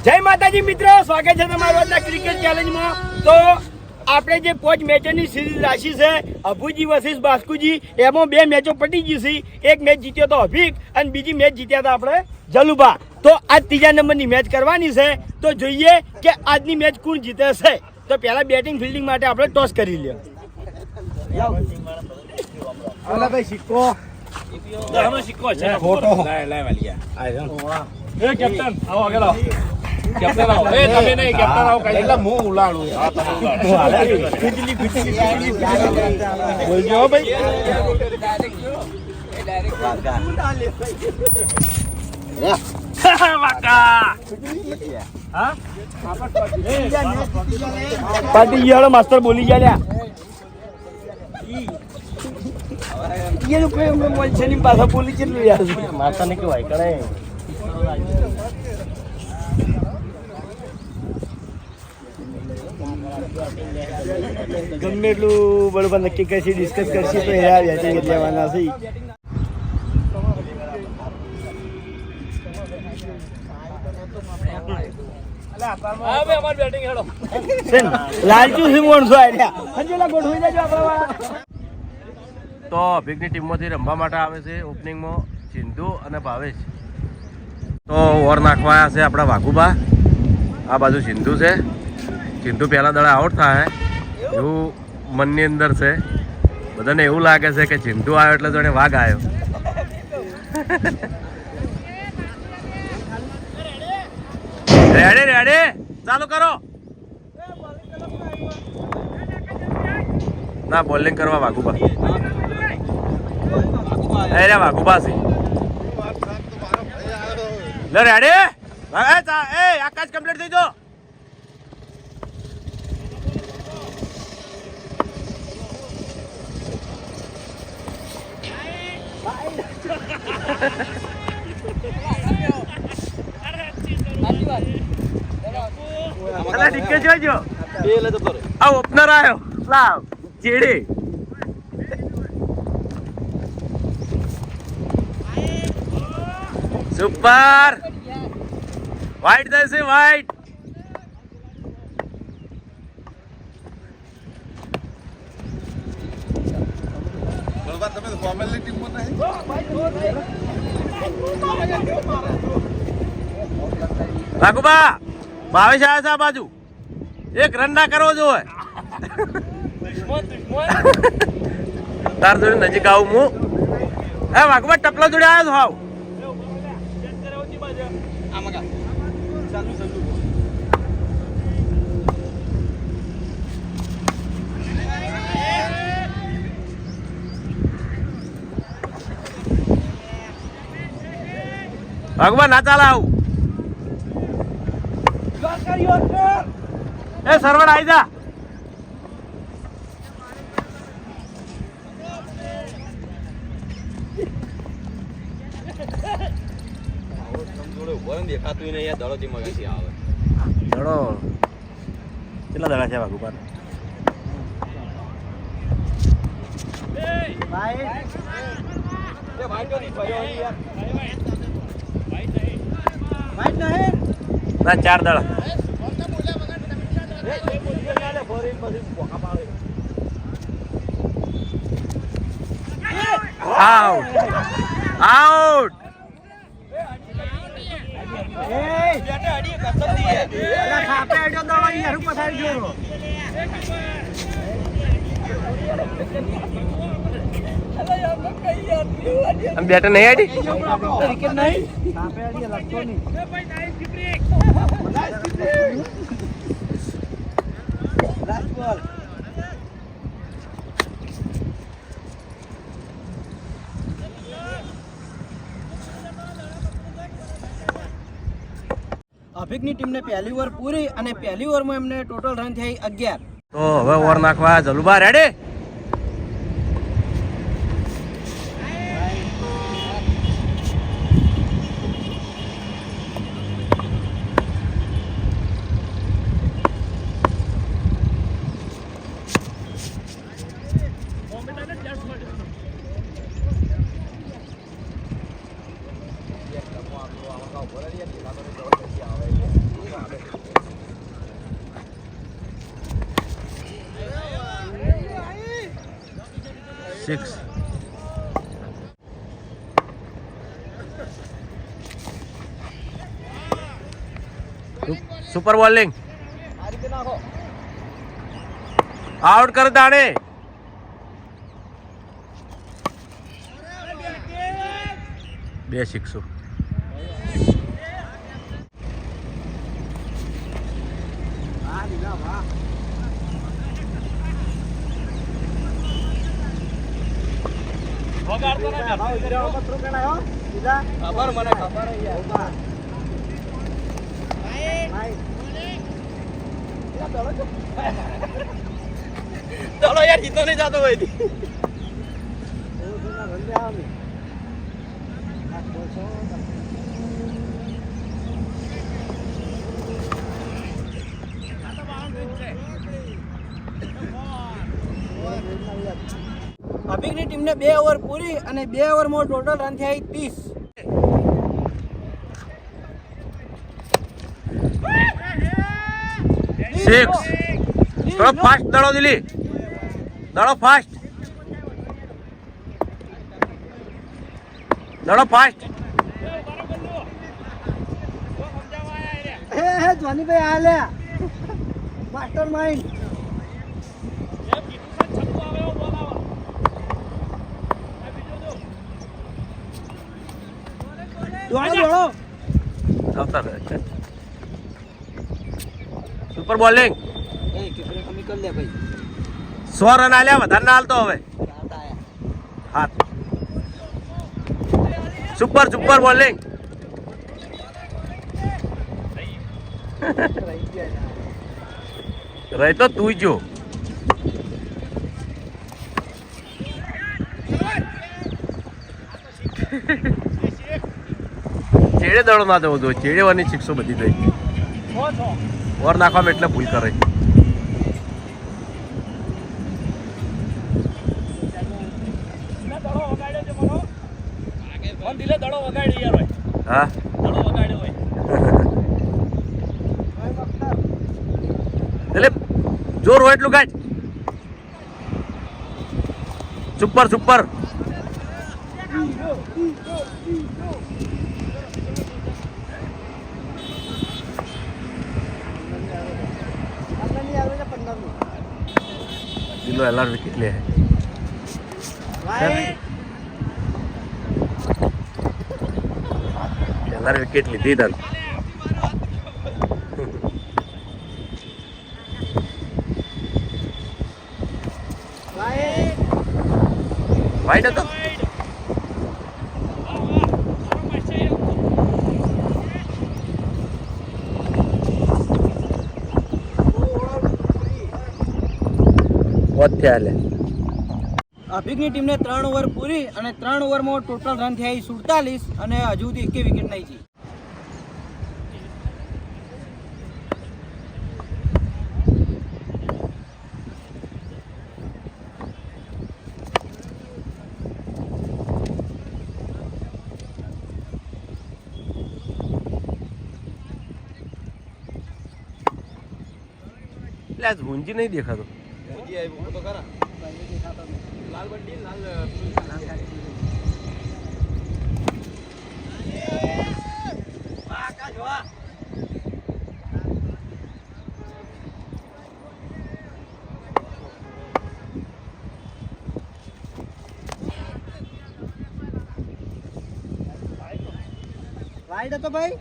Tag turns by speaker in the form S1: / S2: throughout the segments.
S1: જય માતાજી મિત્રો, સ્વાગત છે તમારું આજના ક્રિકેટ ચેલેન્જમાં. તો આપણે જે 5 મેચોની સિરીઝ રાખી છે અભુજી વર્સિસ બાસ્કુજી, એમાં 2 મેચો પતી ગઈ છે. એક મેચ જીત્યો તો અભિક અને બીજી મેચ જીત્યા હતા આપણે જલુભા. તો આજ 3જા નંબરની મેચ કરવાની છે. તો જોઈએ કે આજની મેચ કોણ જીતે છે. તો પહેલા બેટિંગ ફિલ્ડિંગ માટે આપણે ટોસ કરી લઈએ. ભાઈ સિક્કો સિક્કો છે ફોટો લાય વાલિયા એ કેપ્ટન આવો આગળ આવો. કેપ્ટન આવો. એ તમે નહીં કેપ્ટન આવો કઈ એટલે હું ઉલાડું ખીચલી બોલજો ભાઈ. પાટી ગયો માસ્ટર બોલી ગયા. ये लोग कोई हमने मोल नहीं पासा बोली चल रही है माता ने क्यों आई करे ગમે એટલું બરોબર નક્કી કરશે ડિસ્કસ કરશે તો એ બેટિંગ લેવાના છે. લાલચુ સિંહ વણસો આયા હજુલા ગોઠ હોઈ જાય આપણા.
S2: તો અભિકની ટીમમાંથી રમવા માટે આવે છે ઓપનિંગમાં સિંધુ અને ભાવેશ. તો ઓવર નાખવા છે આપણા વાઘુબા. આ બાજુ સિંધુ છે. સિંધુ પહેલા દડા આઉટ થાય એવું મનની અંદર છે. બધાને એવું લાગે છે કે સિંધુ આવ્યો એટલે જોડે વાઘ આવ્યો. રેડી રેડી ચાલુ કરો. ના બોલિંગ કરવા વાઘુબા. અરે વાઘુબા છે લે રેડી. એ આકાશ કમ્પ્લીટ થઈ જો. ડીકે જોજો આ ઓપનર આવ્યો લાવ ચેડે. સુપર વાઇટ થશે વાઇટ. વાઘુબા ભાવેશ આવ્યા છે આ બાજુ. એક રન ના કરવો જોઈએ. તાર જોડે નજીક આવું હું. હે વાઘુબા ટપલા જોડે આવ્યો છો. આવ ભગવાન ના ચાલે આવું. એ સરવડ આવી જા. દેખાતું નહીં દડો થી મગાસી આવે. દડો કેટલા દડા છે ભગવાન? ના 4 દડા. Out out. બેટર નહીં આડી વિકેટ નહીં.
S3: અભિકની ટીમને પહેલી ઓવર પૂરી અને પહેલી ઓવરમાં એમને ટોટલ રન થઈ 11.
S2: તો હવે ઓવર નાખવા જલુભા રેડી. 6. સુપર બોલિંગ
S3: આ રીતે નાખો.
S2: આઉટ કર દાણે. બે સિક્સો.
S3: વાહ દીધા, વાહ. ખબર મને ખબર છે યાર. ચલો યાર જીતો નહીં જાતો હોય અભિકની ટીમને 2 ઓવર પૂરી અને 2 ઓવરમાં ટોટલ રન થયા 30.
S2: 6. થોડો ફાસ્ટ દડો દિલી. દડો ફાસ્ટ. દડો ફાસ્ટ.
S3: હે જોનીભાઈ આ લે માસ્ટર માઇન્ડ.
S2: આવતા રહે. Super bowling. 100 રન આલ્યા, વધારે ના હાલતો હવે. હાથ. Super super bowling. રહી તો તું જો. ચેડે દડો ના દેવો જોઈએ. ચેડેવાની 600 બધી થઈ. ઓર નાખવામાં એટલે ભૂલ કરે. હા એટલે જોર હોય એટલું કાઢ. Super super. દિલો એલાર વિકેટ લે. એલાર વિકેટ લીધી તન. વાઈડ હતો.
S3: અભિકની ટીમને 3 ઓવર પૂરી અને 3 ઓવરમાં ટોટલ રન થયા 47 અને હજુ સુધી એકે વિકેટ નહીં છે.
S2: એટલે આજ ગુંજી નહીં દેખાતો.
S3: વાઈડ હતો ભાઈ.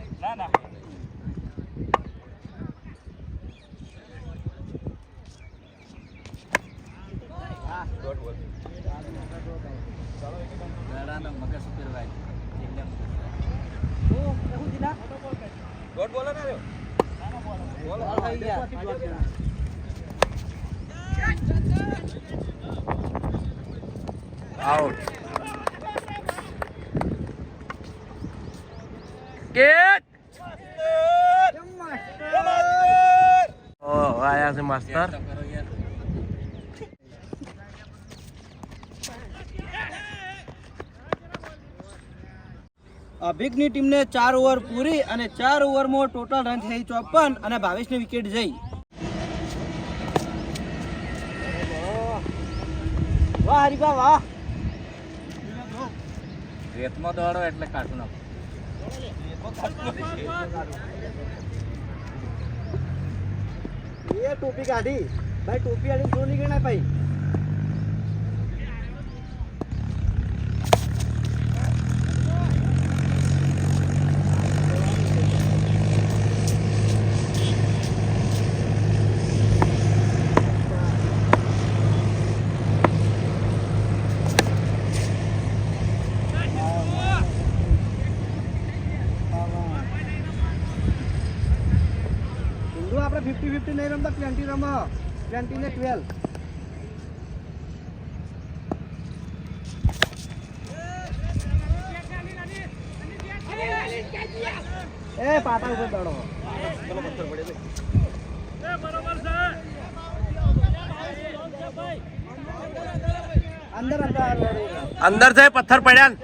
S2: આઉટ. કેટ. ઓ આયા છે માસ્ટર.
S3: અભિકની ટીમને 4 ઓવર પૂરી અને 4 ઓવરમાં ટોટલ રન થઈ 54 અને 22 ની વિકેટ જઈ. વાહ હરીફા વાહ. રેતમાં દોડો એટલે કાઢું નાખો. એ ટોપી કાઢી ભાઈ, ટોપી આડી જો નીકળે ના ભાઈ. આપણે 50-50 નહીં રમતા, 20 રમો, 20 ને 12. એ પાટા ઉપર દડો. ચલો પથ્થર પડે છે. બરોબર છે.
S2: અંદર છે પથ્થર પડ્યા ને.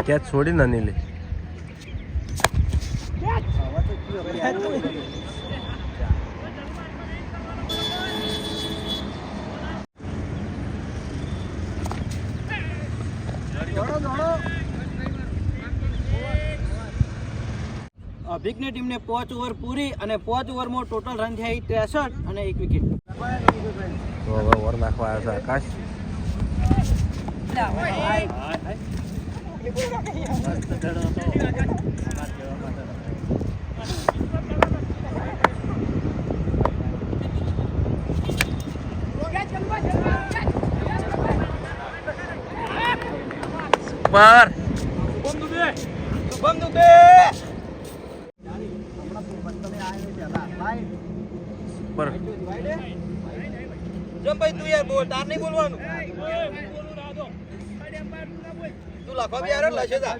S2: કેચ છોડી ના નહીં લે.
S3: અભિકની ટીમને 5 ઓવર પૂરી અને 5 ઓવરમાં ટોટલ રન થયા 63 અને 1 વિકેટ.
S2: તો હવે ઓવર નાખવા આવ્યો છે આકાશ. પર
S3: શુભમ દુબે
S2: પર
S3: જમ ભાઈ તું યાર બોલ, તાર નહીં બોલવાનું. તું લખવા બી યાર લશે તા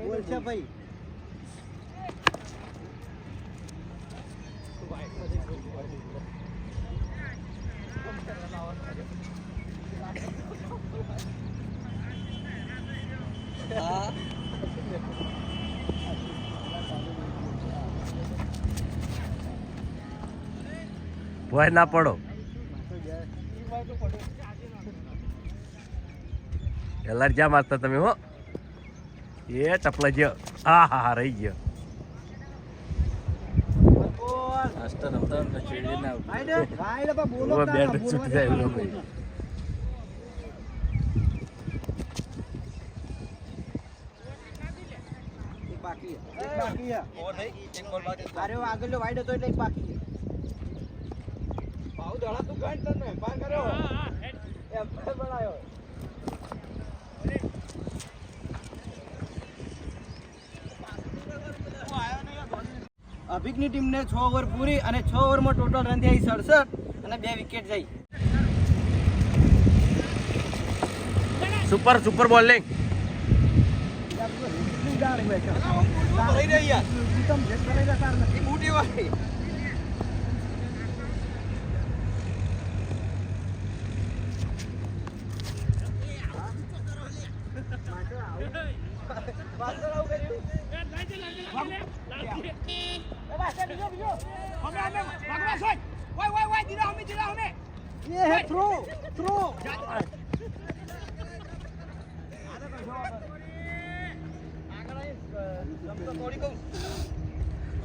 S3: બોલ છે ભાઈ.
S2: ભય ના પડો. એલર જ્યાં મારતા તમે હો. એ ટપલા ગયો. હા હા હા રહી ગયો. બેટ છૂટી જાય એવું નહીં.
S3: આગળ વાઈડ હતો એટલે એક બાકી. ભાવ દડા તું ગણ તને પાર કર્યો એમ બનાયો. અભિકની ટીમને 6 ઓવર પૂરી અને 6 ઓવરમાં ટોટલ રન થયા 67 અને 2 વિકેટ જઈ.
S2: Super super bowling.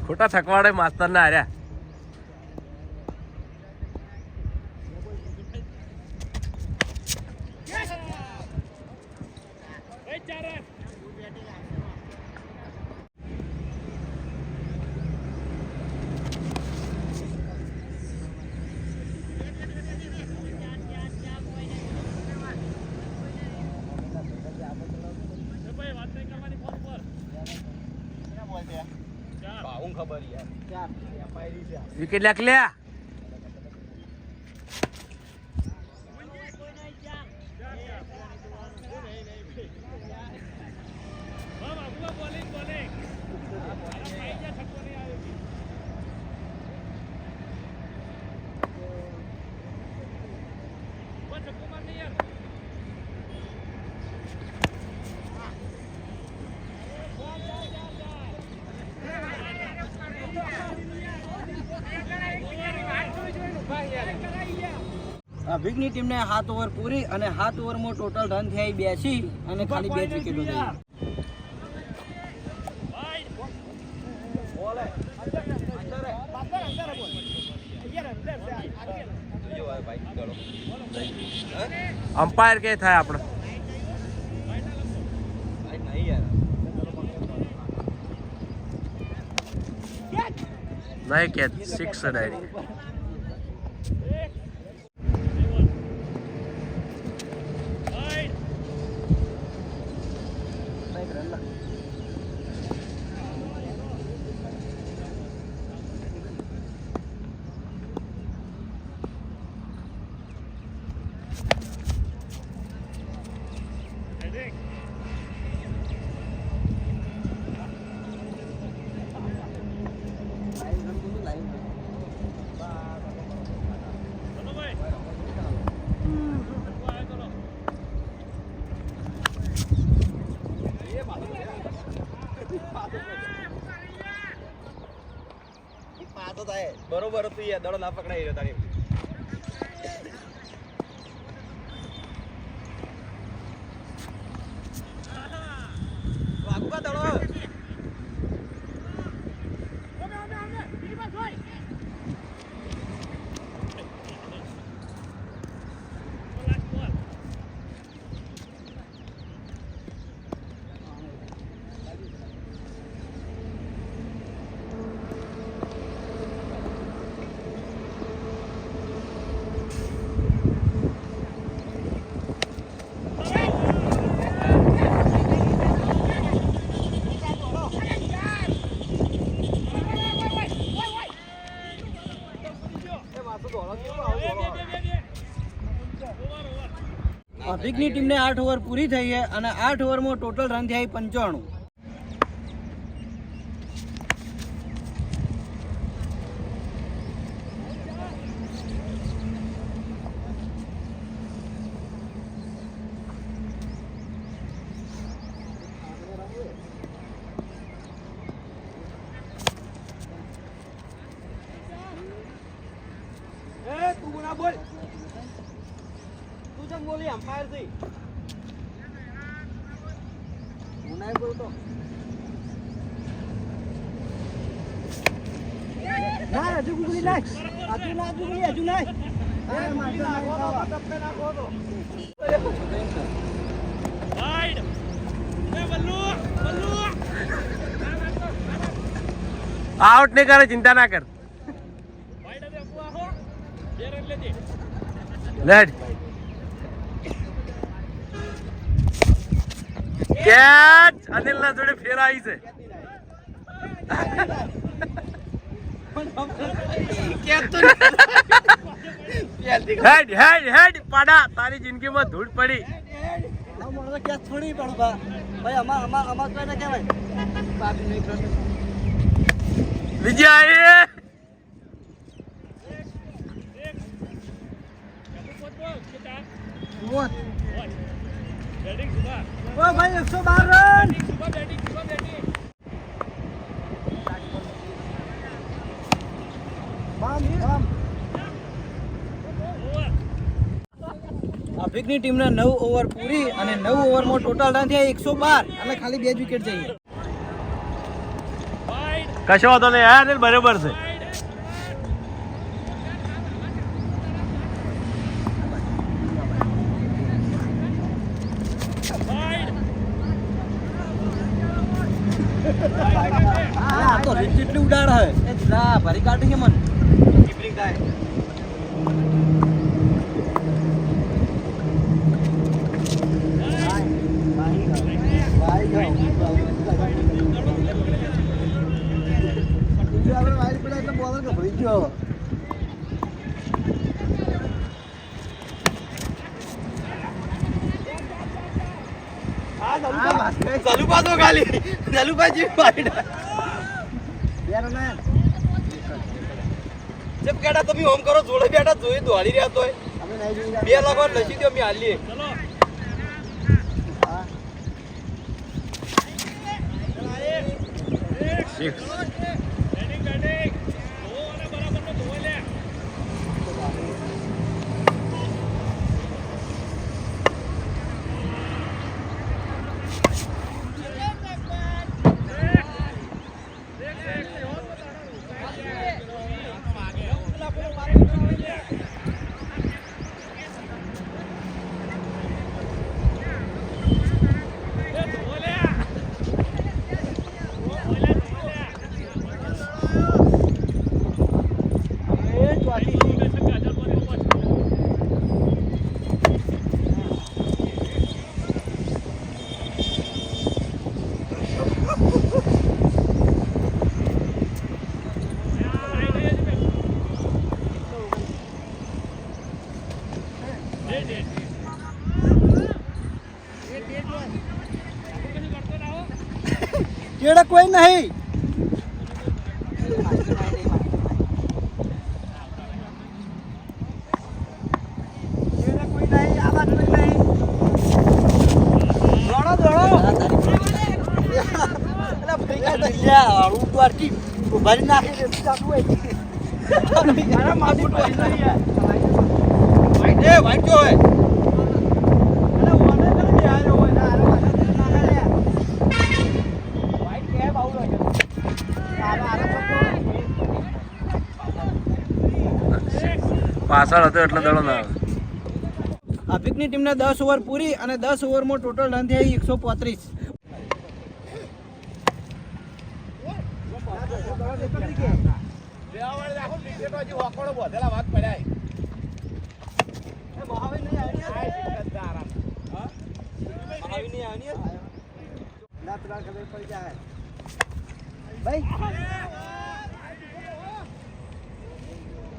S2: ખોટા થકવાડે માસ્તર ના હાર્યા. વિકેટ લાખ લ્યા.
S3: અભિકની ટીમને 7 ઓવર પૂરી અને 7 ઓવરમાં ટોટલ રન થયા 82 અને ખાલી 2 જ વિકેટો થઈ.
S2: અમ્પાયર કે થાય આપણે નહીં કે 6 ડાયરી
S3: બરોબર હતું યાર, દડો ના પકડાઈ રહ્યો તારી. વાગુબા દડો. અભિકની ટીમને 8 ઓવર પૂરી થઈ છે અને 8 ઓવરમાં ટોટલ રન થયા 95. તું ના બોલ, તું જેમ બોલી એમ્પાયર થી હું ના બોલતો. ના હજુ ગુગળી નાખ, હજુ ના ગુગળી, હજુ નાખ.
S2: આઉટ નહીં કરે, ચિંતા ના કર. લેડ કેચ અનિલ ના જોડે ફેરાઈ છે. હેડ હેડ હેડ પાડા, તારી જિંદગીમાં ધૂળ પડી.
S3: કેચ થોડી પણ ભાઈ આમાં તો એને કહેવાય
S2: વિજય આયે.
S3: ઓ ભાઈ 112 રન. અભિકની ટીમને 9 ઓવર પૂરી અને 9 ઓવરમાં ટોટલ રન થયા 112 અને ખાલી 2 જ વિકેટ જઈએ.
S2: કશો વાંધો નહીં યાર, બરોબર છે.
S3: આ તો રીત જેટલી ઉડાડ હે એ જા ભરી કાઢી છે મન કીપરિંગ થાય. જલુપા તો ખાલી જલુપા જેવી વાઈડ જબ કેડા તમે હોમ કરો જોડે બેઠા જોઈ દોડી રહ્યા તો 2 લાખ લસી દો અમે હાલીએ. ચેડે કોઈ નહીં. ચેડે કોઈ નહીં, આવા કોઈ નહીં. દોડો દોડો. અલા ભાઈ કા દલ્યા આવું તો આરતી ઉભારી નાખી દે ચાલુ હોય. અરે માથું ભરી નહીં યાર. વાઈટ જો હોય. અરે ઓને તો નહીં આયો હોય ના આરો વાના તો ના લે. વાઈટ કે બાઉ લો. આરો
S2: પાછળ હતો એટલે દડો ના આવે.
S3: અભિકની ટીમને 10 ઓવર પૂરી અને 10 ઓવરમાં ટોટલ રન થયા 135.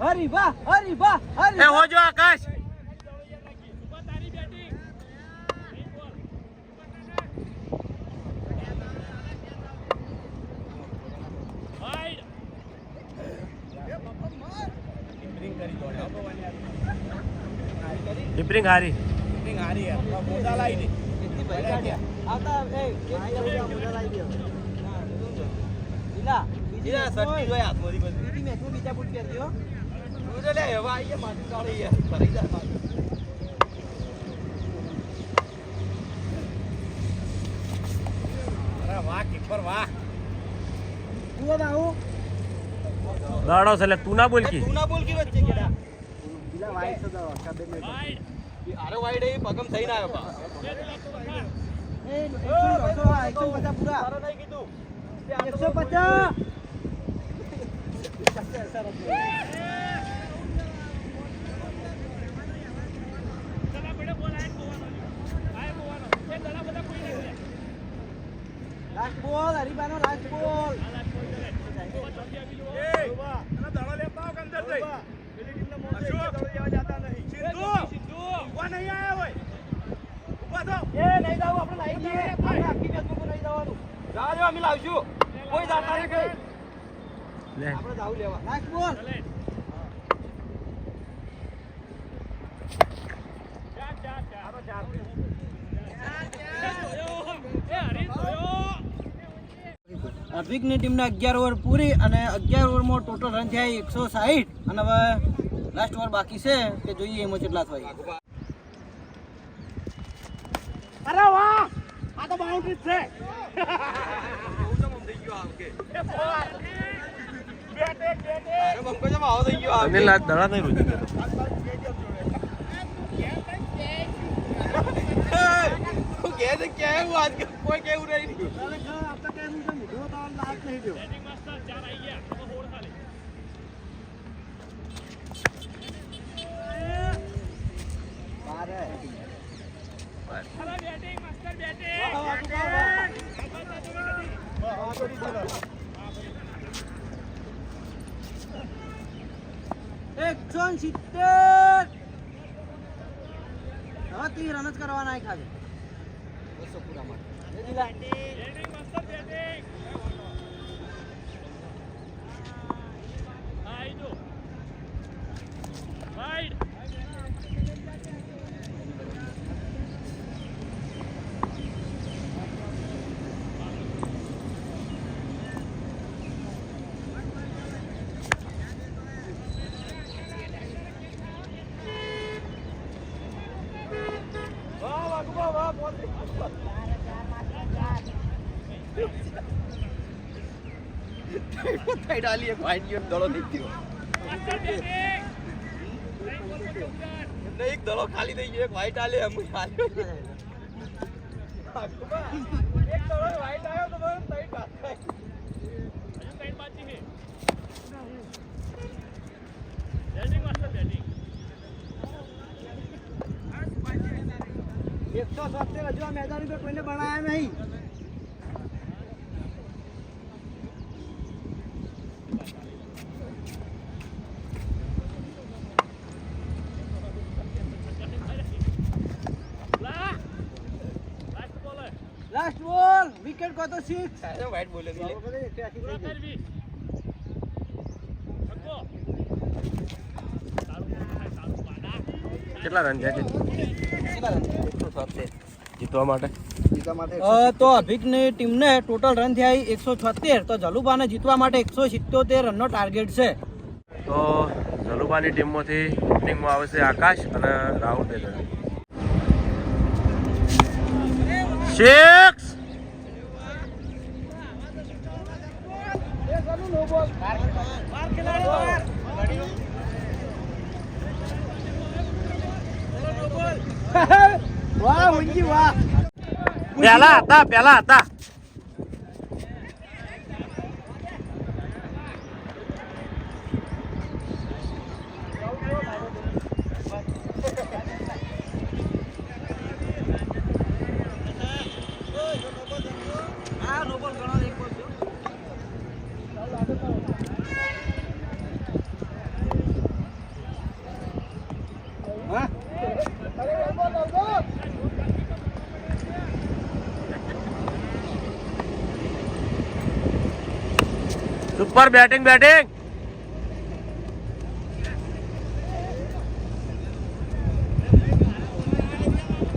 S3: હરી વાહ હરી વાહ હરી
S2: એ હોજો આકાશ. ડિપરિંગ હારી. દડો છે એટલે તું ના બોલ કી.
S3: અરે વાઈડ એ પગમ થઈને આવ્યો બા. એ 150 પૂરા. 150. લાસ્ટ બોલ હરીબાનો લાસ્ટ બોલ. કોઈ જાતા નથી.
S2: લે
S3: આપણે જાવ લેવા. લાસ્ટ બોલ. અભિકની ટીમને 11 ઓવર પૂરી અને 11 ઓવરમાં ટોટલ રન થયા 160 અને હવે લાસ્ટ ઓવર બાકી છે કે જોઈએ એમાં કેટલા થાય.
S1: અરે વાહ, આ તો બાઉન્ડ્રી છે.
S2: અનિલ આજ દડા નહીં રૂજી દેતો.
S3: કોઈ કેવું નહીં. રન જ કરવાના ખાલી 200 પૂરા માટે. डाली एक वाइट गेम दड़ो नहीं थी एक दड़ो खाली થઈ ગયો એક વાઈટ આલે એમ ખાલી એક દડો વાઈટ આવ્યો તો બસ સાઈડ બાકી છે બેટિંગ માસ્ટર બેટિંગ 170 હજુ આ મેદાન પર કોઈને બનાયા નહીં. લાસ્ટ બોલ. બોલ વિકેટ કો તો 6
S1: વાઈટ બોલે
S2: કેટલા રન થયા જીતવા માટે?
S3: તો અભિકની ટીમને ટોટલ રન થયા 176, તો જલુબાને જીતવા માટે 177 રનનો ટાર્ગેટ છે.
S2: તો જલુબાની ટીમમાંથી ઓપનિંગમાં આવે છે આકાશ અને રાહુલ ટેલર. 6
S3: વાહ મુંજી વાહ.
S2: પહેલા હતા સુપર બેટિંગ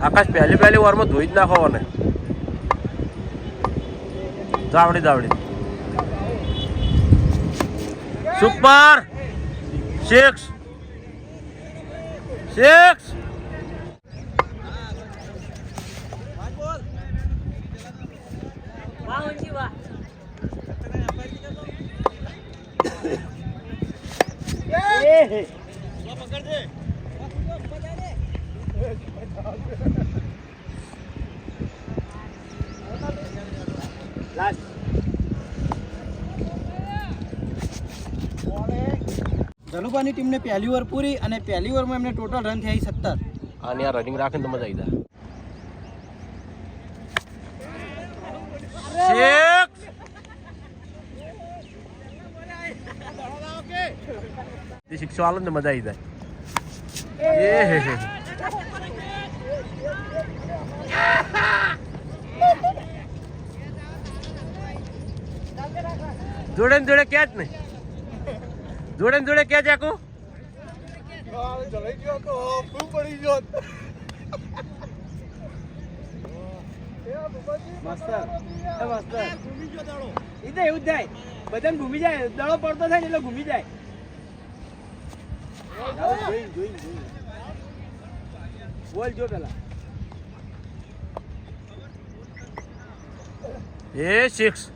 S2: આકાશ પહેલી ઓવરમાં ધોઈ જ નાખો ને જાવડી સુપર 6
S3: જલુબાની ટીમને પહેલી ઓવર પૂરી અને પહેલી ઓવરમાં એમને ટોટલ રન થયા 17.
S2: આની આ રનિંગ રાખીને તો મજા આવી જાય. 6 વાળો ને મજા આવી જાય. જોડે ક્યાં જ નહીં, જોડે ક્યાં જાકો
S3: એવું જાય બધાને ઘૂમી જાય, દડો પડતો થાય એટલે ઘૂમી જાય. બોલ જો પેલા
S2: એ 6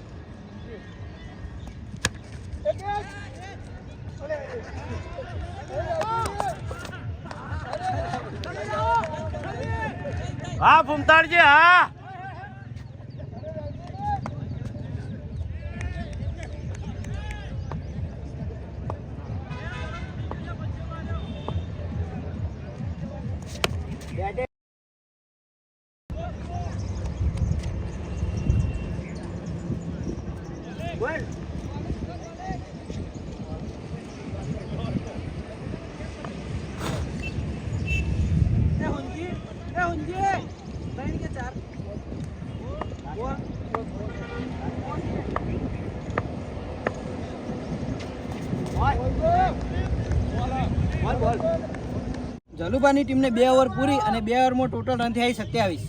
S2: હા ભૂમતાડજી હા.
S3: જલુબાની ટીમને 2 ઓવર પૂરી અને 2 ઓવરમાં ટોટલ રન થયા 27.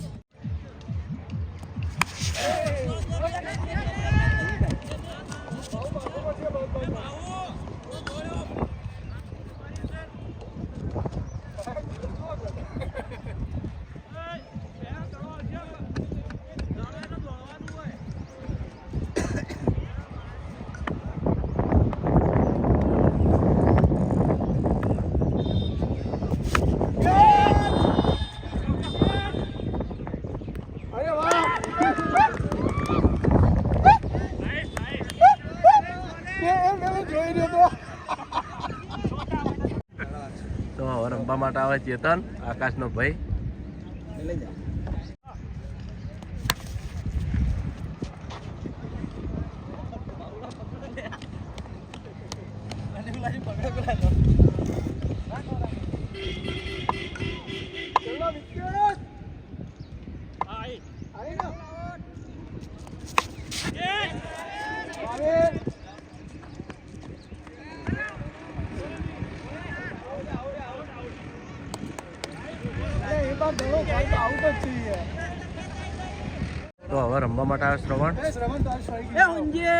S2: તો હવે રમવા માટે આવે ચેતન, આકાશનો ભાઈ. તો હવે રમવા માટે આવે શ્રવણ.
S3: એ ઊંજે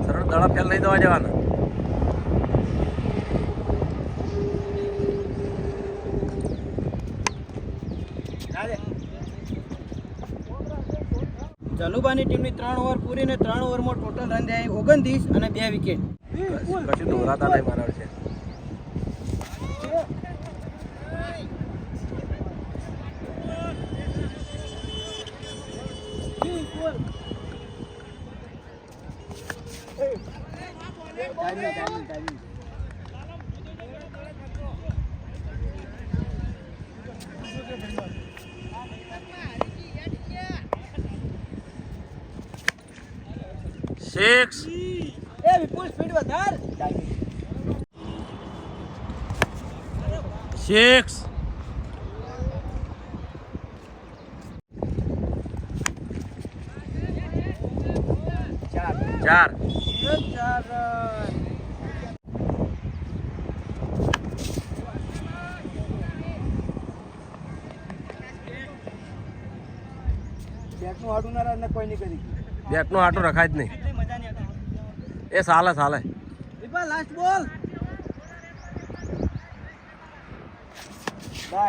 S2: સરળ દડા ફેલ લઈ દેવા જવાના.
S3: જલુબાની ટીમની 3 ઓવર પૂરી ને 3 ઓવરમાં ટોટલ રન થયા 29 અને 2 વિકેટ.
S2: કશું દોરાતા નહીં મારા છે. સિક્સ.
S3: એ વિપુલ સ્પીડ વધાર.
S2: સિક્સ. ચાર.
S3: 4 રન. બેટનું હાડું ના રન કોઈ નહીં કરી.
S2: બેટનો આટો રખાય જ નહીં.
S3: એટલી મજા નહીં આવતી.
S2: એ સાલે સાલે.
S3: વિપુલ લાસ્ટ બોલ.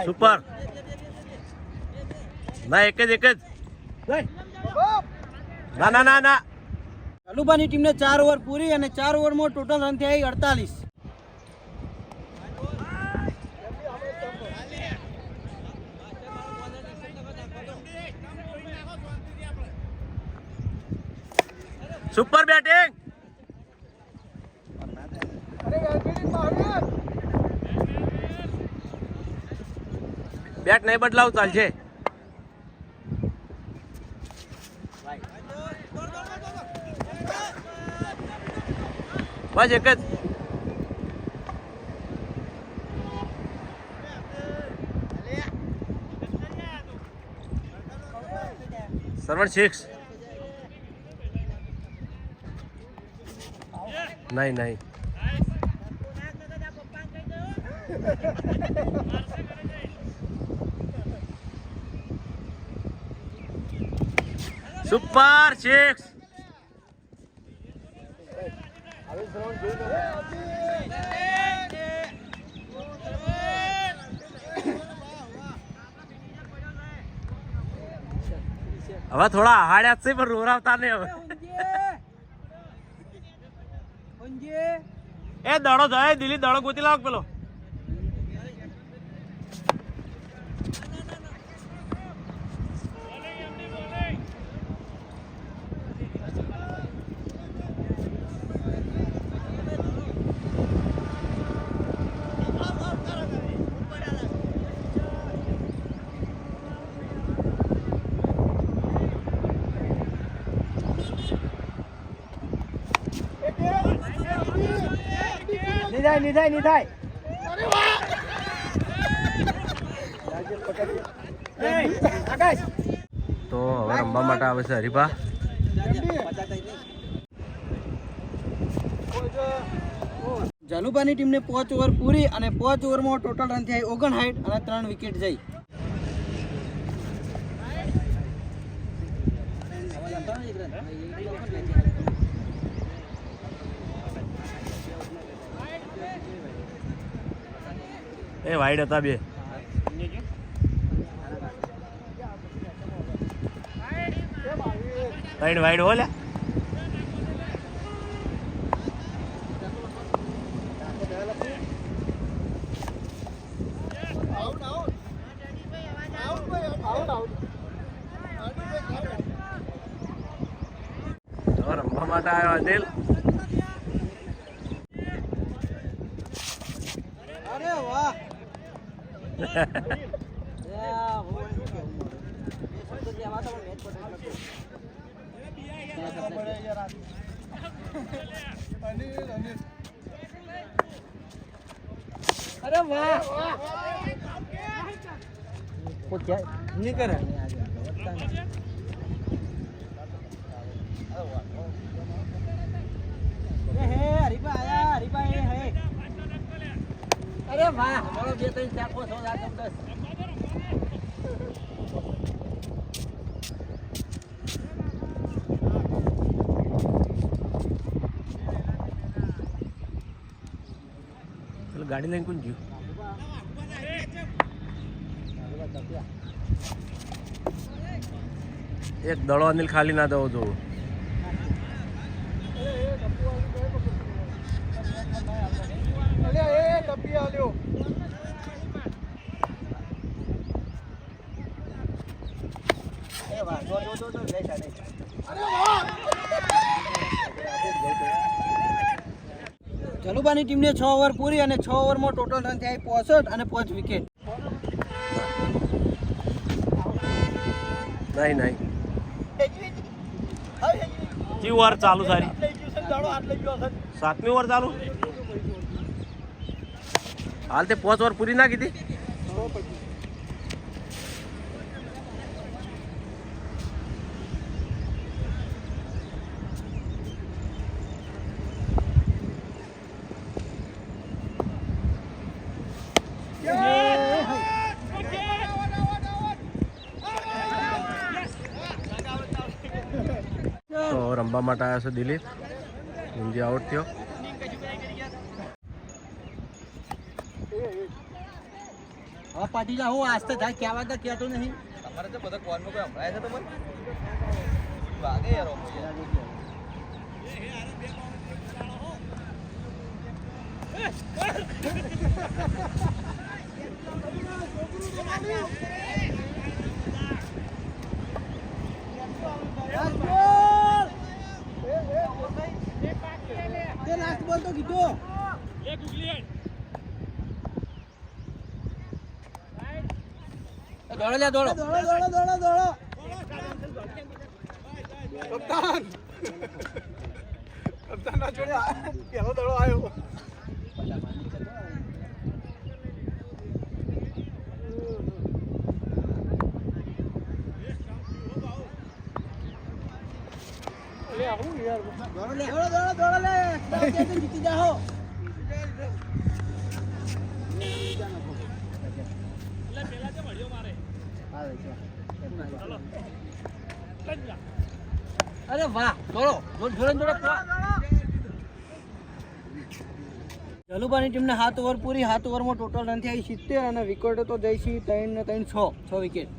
S2: સુપર. ના એક જ ના ના ના ના.
S3: જલુબાની ટીમને 4 ઓવર પૂરી અને 4 ઓવરમાં ટોટલ રન થયા 48.
S2: Super batting. બેટ નહીં બદલાવું ચાલશે. બસ એક જ. સર્વર 6. નહીં નહીં. સુપર 6. હવે થોડા હાડ્યા છે પણ રોરાવતા નહીં હવે. એ દડો જાય દિલ્હી દડો ગોતી લાવ પેલો.
S3: નિધાય.
S2: તો હવે રમવા માટે આવે છે હરીફા.
S3: જલુબાની ટીમને 5 ઓવર પૂરી અને 5 ઓવરમાં ટોટલ રન થયા 59 અને 3 વિકેટ જઈ.
S2: એ વાઈડ હતા બે. ત્રણ વાઈડ હો લ્યા. રમવા માટે આવ્યો દિલ.
S3: અરે વાહ. અરે વાહ. નહીં કરે. અરે વાહ મારો 2 3 4 5 6 7 8
S2: પેલું ગાડી લઈને કોણ ગયું? એક દડો અનિલ ખાલી ના દવો જોવું.
S3: જલુબાની ટીમને 6 ઓવર પૂરી અને 6 ઓવરમાં ટોટલ રન થયા 65 અને 5 વિકેટ.
S2: નહીં નહીં કી વાર ચાલુ સારી 7મી ઓવર ચાલુ હાલ તે 5 ઓવર પૂરી ના કીધી. તો રમવા માટે આવ્યો છે દિલીપ. ઊંધી આઉટ થયો.
S3: હવે પાટી જા હું આસ્તે થાય કહેવા તો કહેતો નહીં.
S4: તમારે તો બધા કોનમાં કોઈ હમણાં છે તમને વાગે યાર
S3: લાસ્ટ બોલ તો કીધો. દોડો લે દોડો દોડો દોડો દોડો દોડો કપ્તાન કપ્તાન ના જોડે પેલો દોડો આવ્યો. લે આવું યાર દોડો લે દોડો દોડો દોડો લે જીતી જાઓ. અરે વાહ દોડો જોડે જલુબાની ટીમને 7 ઓવર પૂરી. 7 ઓવરમાં ટોટલ રન થયા 70 અને વિકેટો તો જઈ છે 3 ને 3 6 વિકેટ.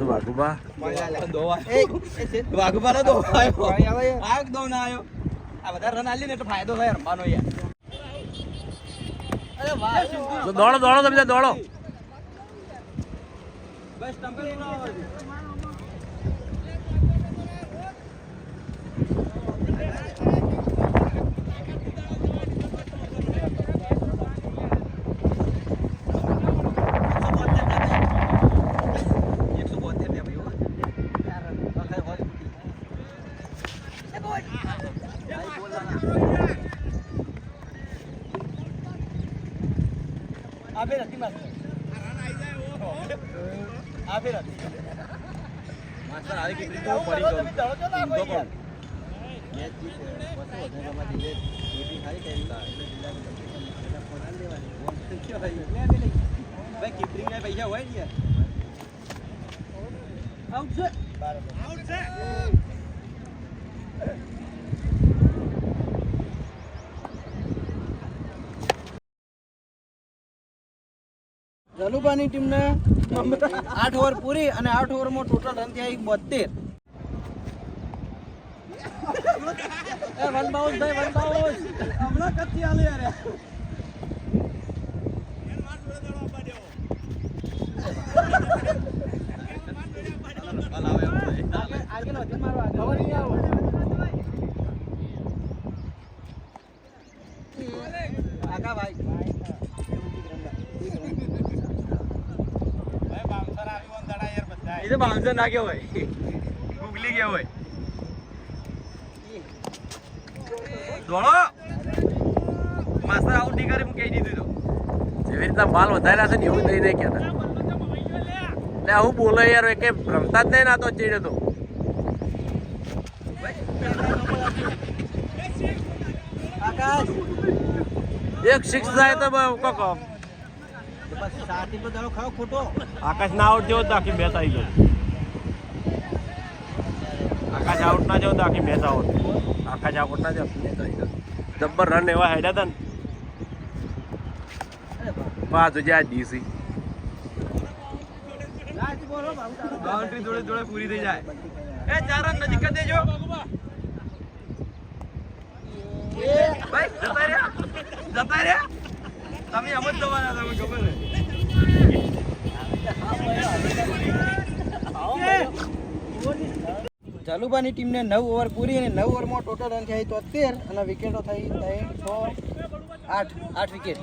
S2: વાઘુબા
S4: વાઘુબાનો દો આવ્યો દો ના આવ્યો આ બધા રન આલી ને એટલે ફાયદો થાય રમવાનો યાર.
S3: અરે વાહ
S2: દોડો દોડો તમે દોડો.
S4: બસ તમે આબે નથી માસ્ટર આબે નથી માસ્ટર આવી કે તો પડી ગયો તો પણ મેચ જીતે વસ્તુ વધારેમાં જીતે એબી ખાલી કેરીતા એટલે જિલ્લાની ફોન દેવાની બોલ ક્યો ભાઈ કીપરિંગ ના પૈસા હોય ને આઉટ છે આઉટ છે.
S3: જલુબાની ટીમને 8 ઓવર પૂરી અને 8 ઓવરમાં ટોટલ રન થયા 72. વન બાઉન્સ ભાઈ વન બાઉન્સ હમણાં કચ્છી આલે યાર. આગળ વધી મારો ખબર નહીં આવે. આગા ભાઈ
S4: એ તો બાઉન્સર નાખ્યો હોય ગુગલી ગયો હોય દોડો માસ્ટર આઉટ નહીં કરી હું કહી દીધું તો
S2: જેવી રીતના બાલ વધારેલા છે ને એવું નહીં નહીં કહેતા એટલે આવું બોલે યાર કે રમતા જ નહીં ના તો ચીડે તો
S3: આકાશ
S2: એક સિક્સ જાય તો કોક
S3: પછી સાથી પર દાડો ખરો ખોટો
S2: આકાશ ના આઉટ જેવો તો આખી મેચ આવી ગઈ આકાશ આઉટ ના જેવો તો આખી મેચ આઉટ આકાશ આઉટ ના જેવો મેચ આવી ગઈ જબ્બર રન એવા હેડ્યા હતા ને પાછું જ્યાં ડીસી
S3: લાસ્ટ બોલ હો બાબુ તારો
S4: બાઉન્ડ્રી જોડે જોડે પૂરી થઈ જાય એ 4 રન નજીક કરી દેજો ભાઈ જતા રહ્યા તમે એમ જ જવાના તમે ખબર
S3: છે જાલુબાની ટીમને 9 ઓવર પૂરી અને 9 ઓવરમાં ટોટલ રન થયા 73 અને વિકેટો થઈ 8 વિકેટ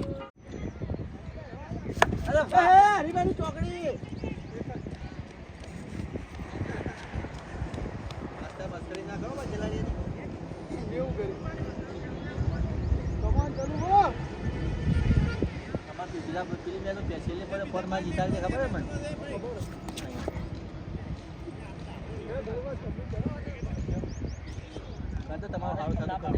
S3: અરે વાહ હરીબાની ચોકડી માસ્ટર મસ્કરી ના કરો બચેલાની એવું કરી કમાન ચાલુ હો તમાર બીજા પેલી મેં તો પેસેલે પર ફોર્મમાં જીતાડી ખબર હે મને તો તમારો હારો ચાલુ કરે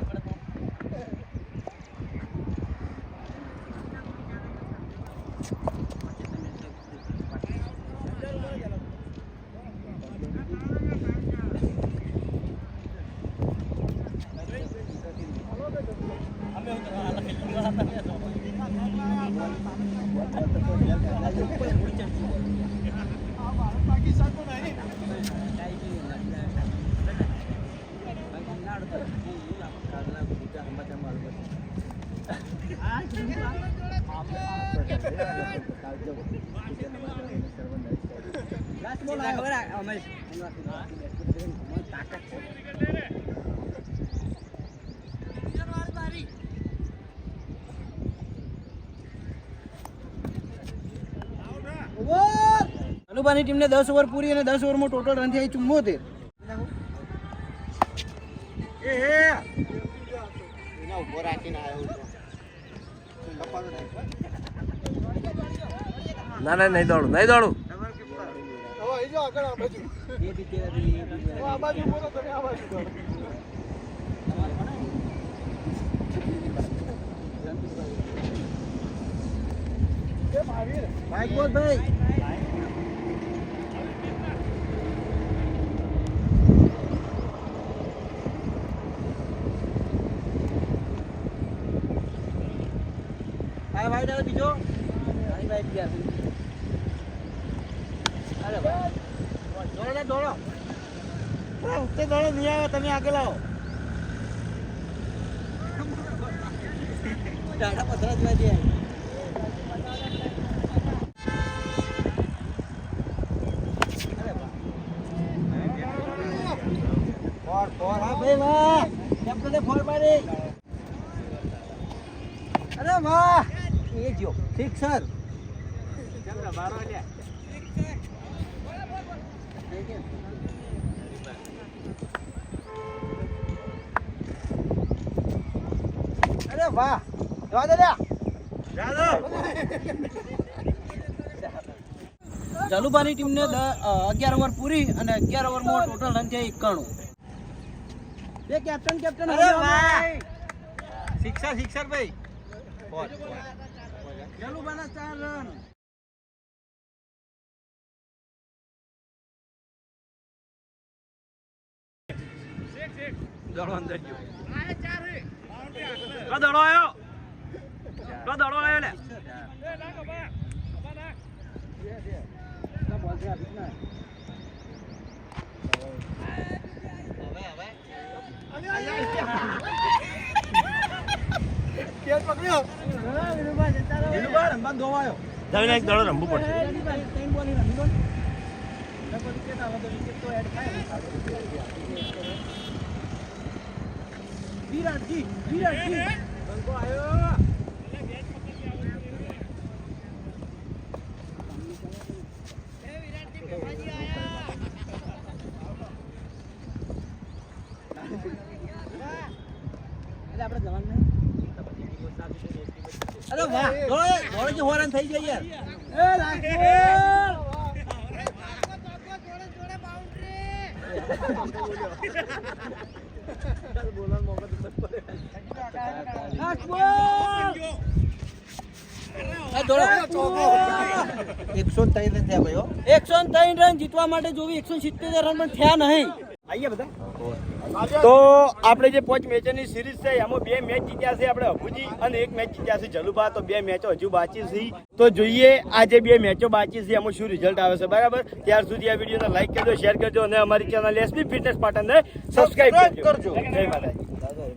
S3: અનુબાની ટીમને 10 ઓવર પૂરી અને 10 ઓવરમાં ટોટલ રન થયા 74 એના ઉભો રાખીને આવ્યો
S2: ના ના નહીં દોડું
S3: ભાઈ બોલ ભાઈ ભાઈ દાદા બીજો ભાઈ ગયા અરે ભાઈ દોડો ઉઠતે દોડો નહીં આવે તમે આગળ આવો દાડા પથરા જોવા દે ભાઈ વાહ કેપ્ટને ફોર મારી અરે વાહ એ જો ઠીક સર મારો અરે વાહ જવા દે જાલુબાની ટીમને 11 ઓવર પૂરી અને 11 ઓવરમાં ટોટલ રન થયા 91 બે કેપ્ટન અરે વાહ સિક્સર ભાઈ જાલુબાના 4 રન
S4: દડો અંદર ગયો કો દડો આવ્યો લે
S2: એક દડો રમવું પડશે
S3: વિરાટજી બંકો આવ્યો અરે વાહ દોડે જે હોરન થઈ જાય યાર એકસો 3 થયા ભાઈઓ 103 રન જીતવા માટે જોવી 170 રન પણ થયા નહીં
S1: આઈએ બધા તો આપણે જે 5 મેચોની સિરીઝ છે એમાં 2 મેચ જીત્યા છે આપણે અભુજી અને 1 મેચ જીત્યા છે જલુભા. તો 2 મેચો હજુ બાકી છે. તો જોઈએ આ જે 2 મેચો બાકી છે એમાં શું રિઝલ્ટ આવે છે. બરાબર, ત્યાર સુધી આ વિડીયોને લાઈક કરજો, શેર કરજો અને અમારી ચેનલ એસબી ફિટનેસ પાટણને સબસ્ક્રાઇબ કરજો. જય માતાજી.